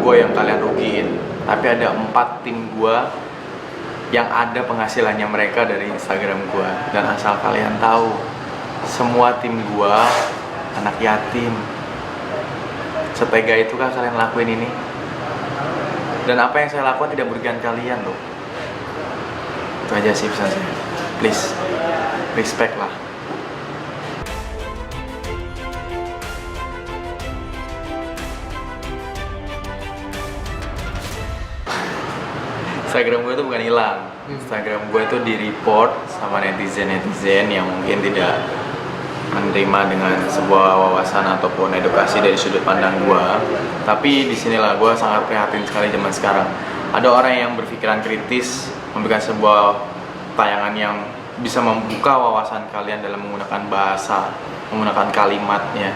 gue yang kalian rugiin, tapi ada 4 tim gue yang ada penghasilannya mereka dari Instagram gue. Dan asal kalian tahu, semua tim gue anak yatim. Setega itukah kalian lakuin ini? Dan apa yang saya lakukan tidak merugikan kalian loh. Itu aja sih pesan saya. Please, respect lah. Instagram gue tuh bukan hilang. Instagram gue tuh di-report sama netizen-netizen yang mungkin tidak menerima dengan sebuah wawasan ataupun edukasi dari sudut pandang gue. Tapi disinilah gue sangat prihatin sekali zaman sekarang. Ada orang yang berpikiran kritis, memberikan sebuah tayangan yang bisa membuka wawasan kalian dalam menggunakan bahasa, menggunakan kalimatnya.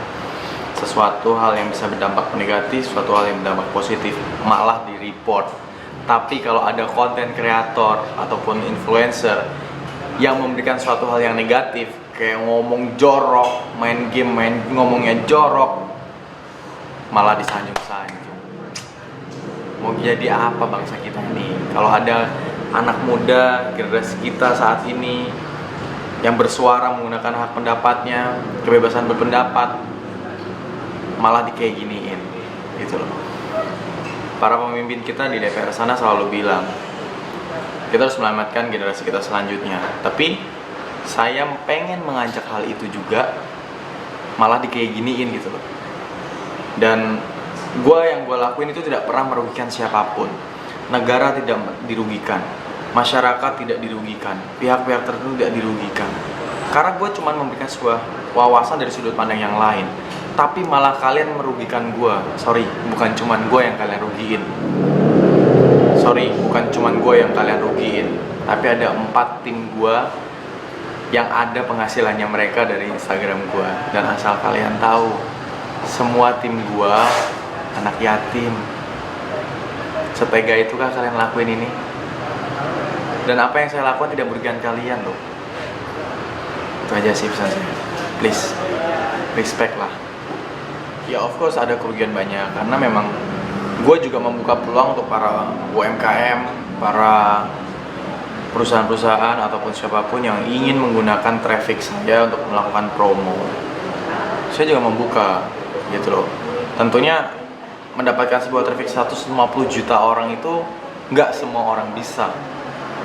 Sesuatu hal yang bisa berdampak negatif, sesuatu hal yang berdampak positif, malah di-report. Tapi kalau ada konten kreator ataupun influencer yang memberikan suatu hal yang negatif, kayak ngomong jorok, main game, ngomongnya jorok, malah disanjung-sanjung. Mau jadi apa bangsa kita ini? Kalau ada anak muda generasi kita saat ini yang bersuara menggunakan hak pendapatnya, kebebasan berpendapat, malah kayak giniin, gitu loh. Para pemimpin kita di DPR sana selalu bilang, kita harus menyelamatkan generasi kita selanjutnya. Tapi saya pengen mengajak hal itu juga, malah kayak giniin gitu loh. Dan yang gue lakuin itu tidak pernah merugikan siapapun. Negara tidak dirugikan, masyarakat tidak dirugikan, pihak-pihak tertentu tidak dirugikan. Karena gue cuma memberikan sebuah wawasan dari sudut pandang yang lain. Tapi malah kalian merugikan gue. Sorry, bukan cuman gue yang kalian rugiin. Tapi ada 4 tim gue yang ada penghasilannya mereka dari Instagram gue. Dan asal kalian tahu, semua tim gue anak yatim. Setega itukah kalian lakuin ini? Dan apa yang saya lakukan tidak merugikan kalian loh. Itu aja sih pesan saya. Please, respect lah. Ya of course ada kerugian banyak, karena memang gue juga membuka peluang untuk para UMKM, para perusahaan-perusahaan ataupun siapapun yang ingin menggunakan traffic saya untuk melakukan promo. Saya juga membuka gitu loh. Tentunya mendapatkan sebuah traffic 150 juta orang itu nggak semua orang bisa,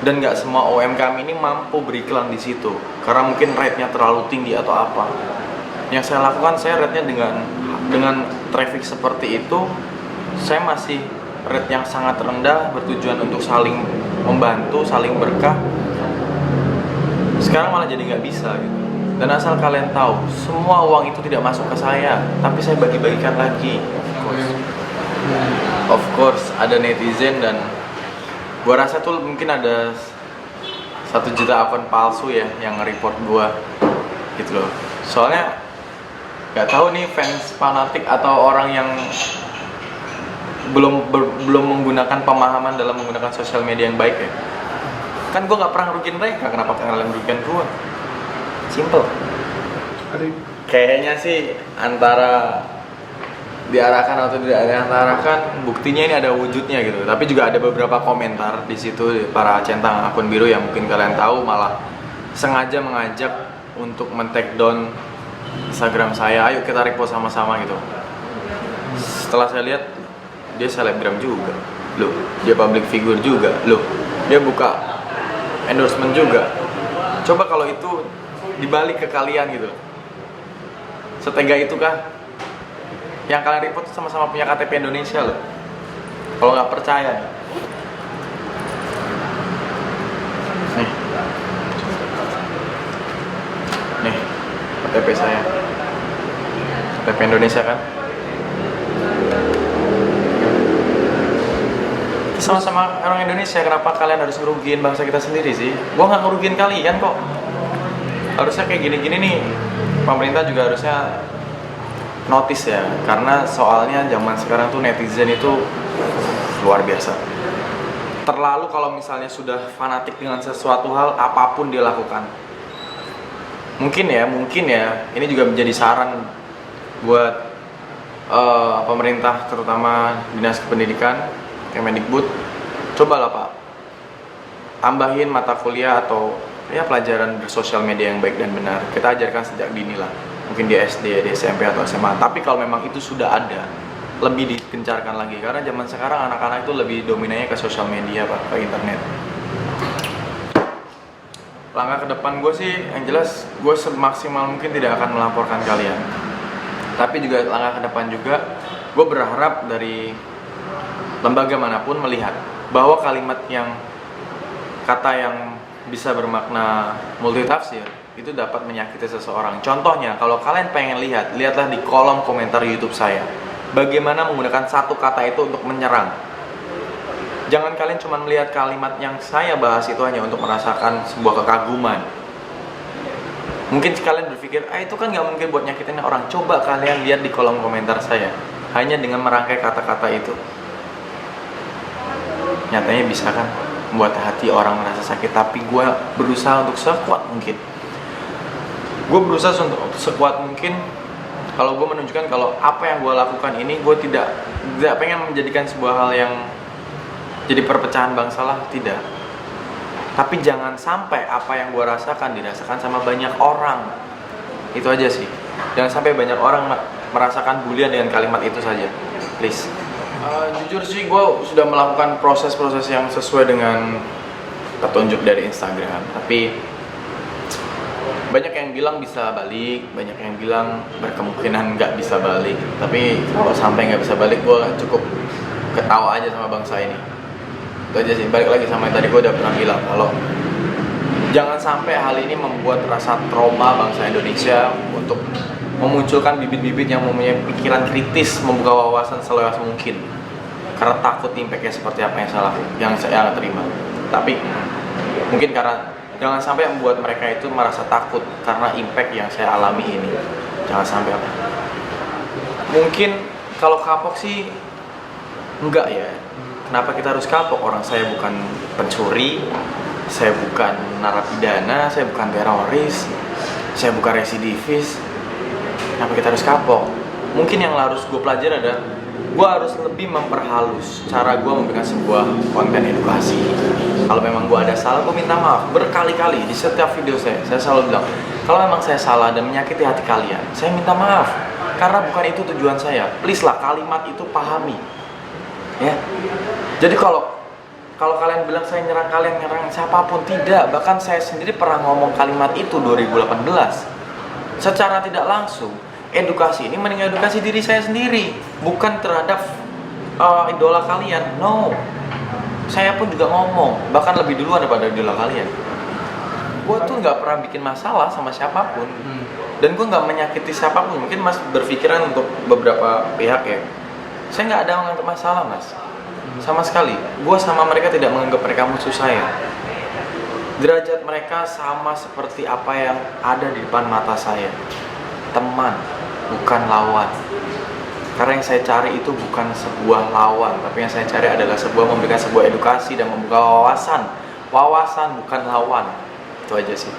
dan nggak semua UMKM ini mampu beriklan di situ karena mungkin rate-nya terlalu tinggi atau apa. Yang saya lakukan, saya rate-nya dengan traffic seperti itu, saya masih rate yang sangat rendah, bertujuan untuk saling membantu, saling berkah. Sekarang malah jadi nggak bisa gitu. Dan asal kalian tahu, semua uang itu tidak masuk ke saya, tapi saya bagi-bagikan lagi. Of course ada netizen, dan gua rasa tuh mungkin ada 1 juta akun palsu ya yang nge-report gua gitu loh. Soalnya nggak tahu nih fans fanatik atau orang yang belum menggunakan pemahaman dalam menggunakan sosial media yang baik ya. Kan gue nggak pernah ngerugiin mereka, kenapa kalian merugikan gue? Simple. Kayaknya sih antara diarahkan atau tidak diarahkan, buktinya ini ada wujudnya gitu. Tapi juga ada beberapa komentar di situ para centang akun biru yang mungkin kalian tahu malah sengaja mengajak untuk men-take down Instagram saya, ayo kita repost sama-sama gitu. Setelah saya lihat, dia selebgram juga, loh, dia public figure juga, loh, dia buka endorsement juga. Coba kalau itu dibalik ke kalian gitu, setega itukah? Yang kalian report sama-sama punya KTP Indonesia loh. Kalau nggak percaya nih KTP saya, KTP Indonesia kan. Sama-sama orang Indonesia, kenapa kalian harus ngerugiin bangsa kita sendiri sih? Gua nggak ngerugiin kalian kok. Harusnya kayak gini-gini nih, pemerintah juga harusnya notice ya, karena soalnya zaman sekarang tuh netizen itu luar biasa. Terlalu kalau misalnya sudah fanatik dengan sesuatu hal, apapun dia lakukan. Mungkin ya, ini juga menjadi saran buat pemerintah, terutama Dinas Kependidikan, Kemendikbud, cobalah Pak, tambahin mata kuliah atau ya pelajaran bersosial media yang baik dan benar. Kita ajarkan sejak dini lah, mungkin di SD, di SMP atau SMA. Tapi kalau memang itu sudah ada, lebih digencarkan lagi, karena zaman sekarang anak-anak itu lebih dominannya ke sosial media Pak, ke internet. Langkah ke depan gue sih, yang jelas gue semaksimal mungkin tidak akan melaporkan kalian. Tapi juga langkah ke depan juga, gue berharap dari lembaga manapun melihat bahwa kata yang bisa bermakna multitafsir itu dapat menyakiti seseorang. Contohnya, kalau kalian pengen lihatlah di kolom komentar YouTube saya, bagaimana menggunakan satu kata itu untuk menyerang. Jangan kalian cuma melihat kalimat yang saya bahas itu hanya untuk merasakan sebuah kekaguman. Mungkin kalian berpikir, itu kan gak mungkin buat nyakitin orang. Coba kalian lihat di kolom komentar saya, hanya dengan merangkai kata-kata itu, nyatanya bisa kan membuat hati orang merasa sakit. Tapi gue berusaha untuk sekuat mungkin. Gue berusaha untuk sekuat mungkin. Kalau gue menunjukkan kalau apa yang gue lakukan ini, gue tidak pengen menjadikan sebuah hal yang jadi perpecahan bangsa lah, tidak. Tapi jangan sampai apa yang gue rasakan dirasakan sama banyak orang. Itu aja sih. Jangan sampai banyak orang merasakan bulian dengan kalimat itu saja, please. Jujur sih, gue sudah melakukan proses-proses yang sesuai dengan petunjuk dari Instagram. Tapi banyak yang bilang bisa balik, banyak yang bilang berkemungkinan nggak bisa balik. Tapi kalau sampai nggak bisa balik, gue cukup ketawa aja sama bangsa ini. Itu aja sih. Balik lagi sama yang tadi gue udah pernah bilang, kalau jangan sampai hal ini membuat rasa trauma bangsa Indonesia untuk memunculkan bibit-bibit yang mempunyai pikiran kritis, membuka wawasan seluas mungkin, karena takut impactnya seperti apa yang saya terima. Tapi mungkin karena jangan sampai membuat mereka itu merasa takut karena impact yang saya alami ini. Jangan sampai apa. Mungkin kalau kapok sih enggak ya. Kenapa kita harus kapok? Orang saya bukan pencuri, saya bukan narapidana, saya bukan teroris, saya bukan residivis. Kenapa kita harus kapok? Mungkin yang harus gue pelajari adalah gue harus lebih memperhalus cara gue memberikan sebuah konten edukasi. Kalau memang gue ada salah, gue minta maaf berkali-kali di setiap video saya selalu bilang, kalau memang saya salah dan menyakiti hati kalian, saya minta maaf, karena bukan itu tujuan saya. Please lah, kalimat itu pahami ya. Jadi kalau kalian bilang saya nyerang kalian, nyerang siapapun, tidak. Bahkan saya sendiri pernah ngomong kalimat itu 2018. Secara tidak langsung, edukasi ini mending edukasi diri saya sendiri, bukan terhadap idola kalian. No, saya pun juga ngomong, bahkan lebih duluan daripada idola kalian. Gue tuh nggak pernah bikin masalah sama siapapun, dan gue nggak menyakiti siapapun. Mungkin mas berpikiran untuk beberapa pihak ya, saya nggak ada menganggap masalah mas, sama sekali. Gue sama mereka tidak menganggap mereka musuh saya. Derajat mereka sama seperti apa yang ada di depan mata saya, teman, bukan lawan. Karena yang saya cari itu bukan sebuah lawan, tapi yang saya cari adalah memberikan sebuah edukasi dan membuka wawasan bukan lawan. Itu aja sih.